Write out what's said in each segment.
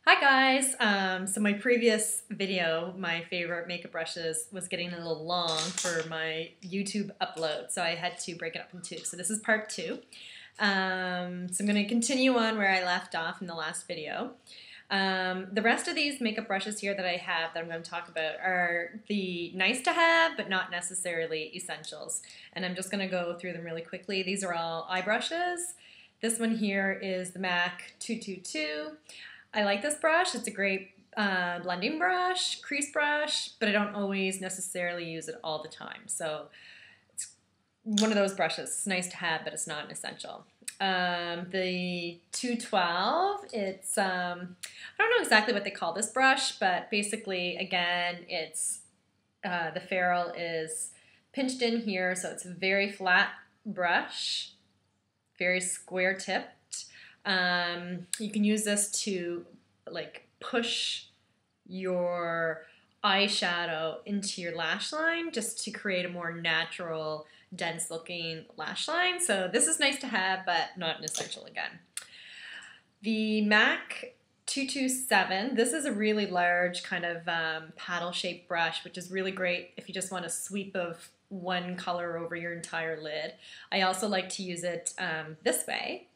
Hi guys! So my previous video, my favorite makeup brushes, was getting a little long for my YouTube upload, so I had to break it up in two. So this is part two. So I'm going to continue on where I left off in the last video. The rest of these makeup brushes here that I have that I'm going to talk about are the nice to have but not necessarily essentials. And I'm just going to go through them really quickly. These are all eye brushes. This one here is the MAC 222. I like this brush. It's a great blending brush, crease brush, but I don't always necessarily use it all the time. So it's one of those brushes. It's nice to have, but it's not an essential. The 212, it's, I don't know exactly what they call this brush, but basically, again, it's, the ferrule is pinched in here, so it's a very flat brush, very square tipped. You can use this to like push your eyeshadow into your lash line just to create a more natural, dense looking lash line. So this is nice to have, but not an essential again. The MAC 227, this is a really large kind of paddle shaped brush, which is really great if you just want a sweep of one color over your entire lid. I also like to use it this way,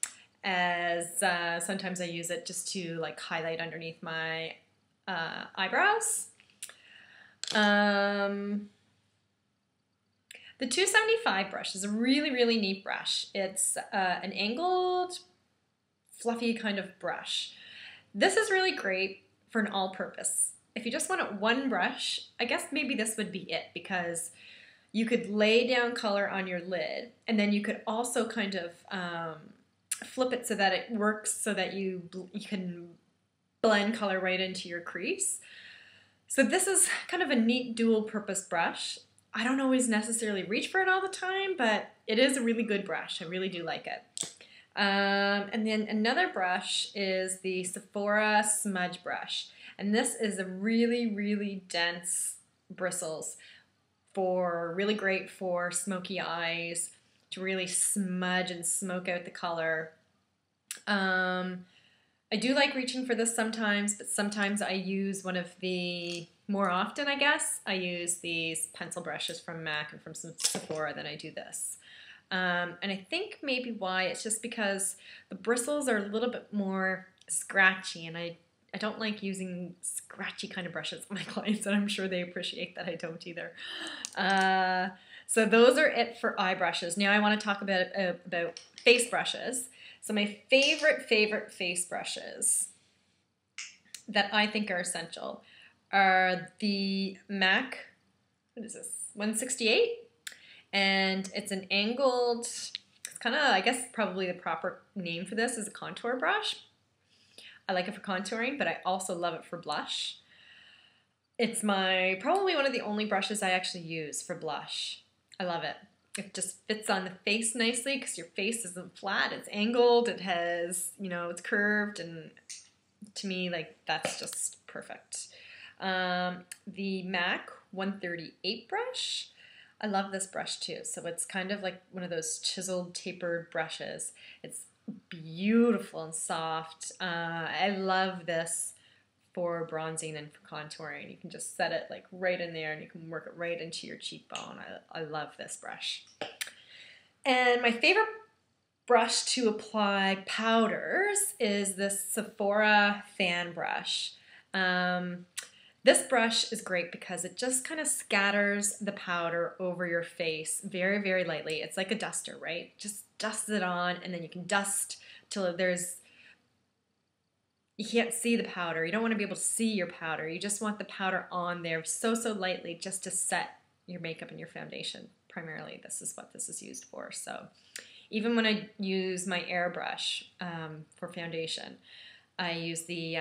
as sometimes I use it just to like highlight underneath my eyebrows. The 275 brush is a really neat brush. It's an angled, fluffy kind of brush. This is really great for an all-purpose. If you just want one brush, I guess maybe this would be it, because you could lay down color on your lid, and then you could also kind of flip it so that it works so that you can blend color right into your crease. So this is kind of a neat dual purpose brush. I don't always necessarily reach for it all the time, but it is a really good brush. I really do like it. And then another brush is the Foavourite smudge brush. And this is a really dense bristles, really great for smoky eyes, to really smudge and smoke out the color. I do like reaching for this sometimes, but sometimes I use one of the, more often I guess, I use these pencil brushes from MAC and from Sephora than I do this. And I think maybe why, it's just because the bristles are a little bit more scratchy, and I don't like using scratchy kind of brushes on my clients, and I'm sure they appreciate that I don't either. So those are it for eye brushes. Now I want to talk about face brushes. So my favorite face brushes that I think are essential are the MAC, what is this, 168? And it's an angled, it's kind of, I guess probably the proper name for this is a contour brush. I like it for contouring, but I also love it for blush. It's probably one of the only brushes I actually use for blush. I love it. It just fits on the face nicely because your face isn't flat, it's angled, it has, it's curved, and to me, like, that's just perfect. The MAC 138 brush, I love this brush too. So it's kind of like one of those chiseled, tapered brushes. It's beautiful and soft. I love this for bronzing and for contouring. You can just set it like right in there and you can work it right into your cheekbone. I love this brush. And my favorite brush to apply powders is this Sephora fan brush. This brush is great because it just kind of scatters the powder over your face very lightly. It's like a duster, right? Just dust it on, and then you can dust till you can't see the powder. You don't want to be able to see your powder. You just want the powder on there so lightly just to set your makeup and your foundation. Primarily, this is what this is used for. So even when I use my airbrush for foundation, I use the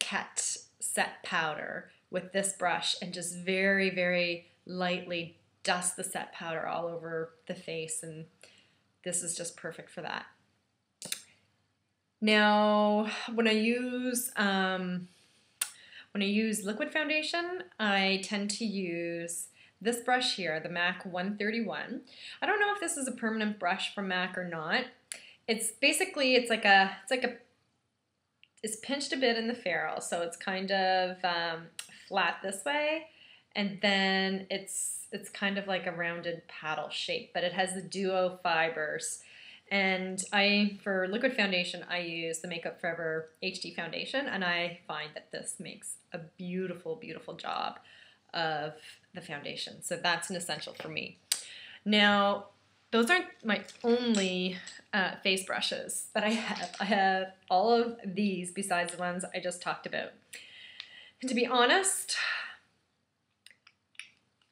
Ket set powder with this brush and just very lightly dust the set powder all over the face, and this is just perfect for that. Now, when I use liquid foundation, I tend to use this brush here, the MAC 131. I don't know if this is a permanent brush from MAC or not. It's basically, it's like a is pinched a bit in the ferrule, so it's kind of flat this way, and then it's kind of like a rounded paddle shape, but it has the duo fibers. And for liquid foundation, I use the Makeup Forever HD foundation, and I find that this makes a beautiful, beautiful job of the foundation. So that's an essential for me. Now, those aren't my only face brushes that I have. I have all of these besides the ones I just talked about. And to be honest,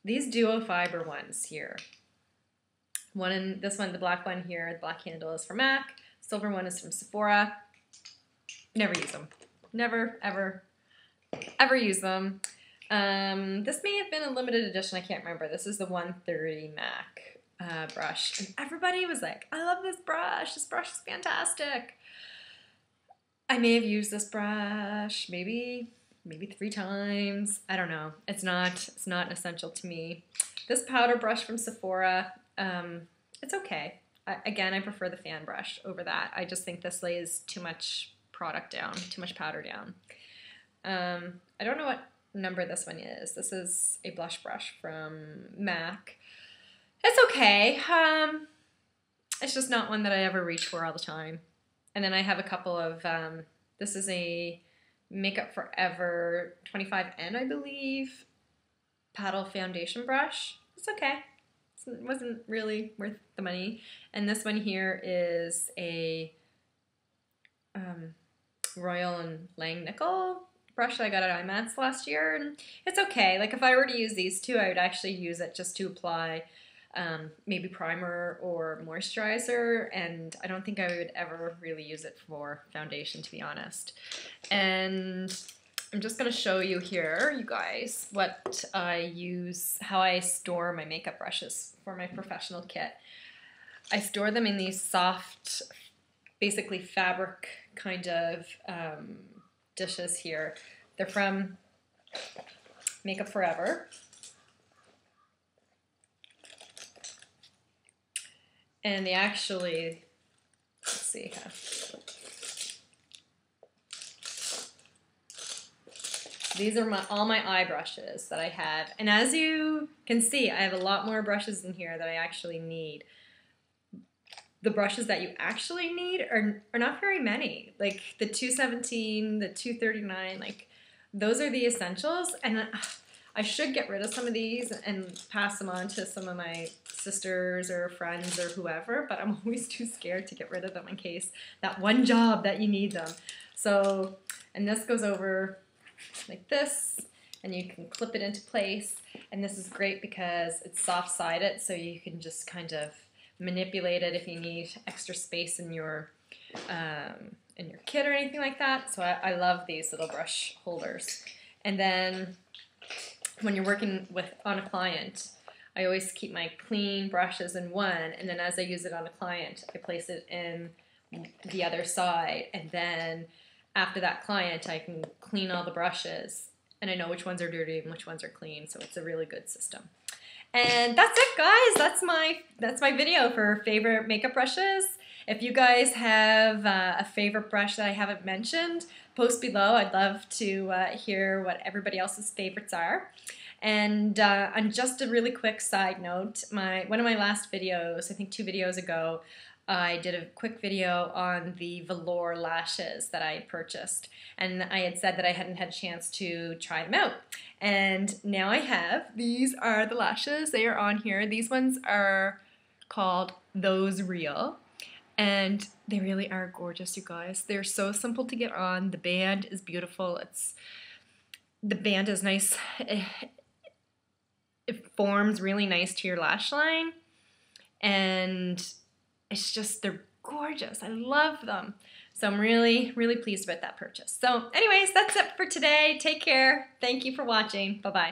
these duo fiber ones here, this one, the black one here, the black handle is from MAC, silver one is from Sephora. Never use them. Never, ever, ever use them. This may have been a limited edition, I can't remember. This is the 130 MAC brush. And everybody was like, I love this brush is fantastic. I may have used this brush maybe 3 times. I don't know. It's not essential to me. This powder brush from Sephora, it's okay. Again, I prefer the fan brush over that. I just think this lays too much product down, too much powder down. I don't know what number this one is. This is a blush brush from MAC. It's okay. It's just not one that I ever reach for all the time. And then I have a couple of, this is a Makeup Forever 25N, I believe, paddle foundation brush. It's okay. It wasn't really worth the money. And this one here is a Royal and Langnickel brush that I got at IMATS last year, and it's okay. Like if I were to use these two, I would actually use it just to apply maybe primer or moisturizer, and I don't think I would ever really use it for foundation, to be honest. And I'm just going to show you here, you guys, what I use, how I store my makeup brushes for my professional kit. I store them in these soft, basically fabric kind of dishes here. They're from Makeup Forever. And they actually, let's see, these are all my eye brushes that I have. And as you can see, I have a lot more brushes in here that I actually need. The brushes that you actually need are not very many. Like the 217, the 239, like those are the essentials. And I should get rid of some of these and pass them on to some of my sisters or friends or whoever, but I'm always too scared to get rid of them in case that one job that you need them. So, and this goes over like this, and you can clip it into place. And this is great because it's soft-sided, so you can just kind of manipulate it if you need extra space in your kit or anything like that. So I love these little brush holders. And then when you're working on a client, I always keep my clean brushes in one, and then as I use it on a client, I place it in the other side, and then after that client, I can clean all the brushes, and I know which ones are dirty and which ones are clean, so it's a really good system. And that's it, guys. That's my video for favorite makeup brushes. If you guys have a favorite brush that I haven't mentioned, post below. I'd love to hear what everybody else's favorites are. And on just a really quick side note, one of my last videos, I think 2 videos ago, I did a quick video on the velour lashes that I purchased, and I had said that I hadn't had a chance to try them out, and now I have. These are the lashes. They are on here. These ones are called Those Real, and they really are gorgeous, you guys. They're so simple to get on. The band is beautiful. The band is nice. It forms really nice to your lash line, and it's just, they're gorgeous. I love them. So I'm really, really pleased about that purchase. So anyways, that's it for today. Take care. Thank you for watching. Bye-bye.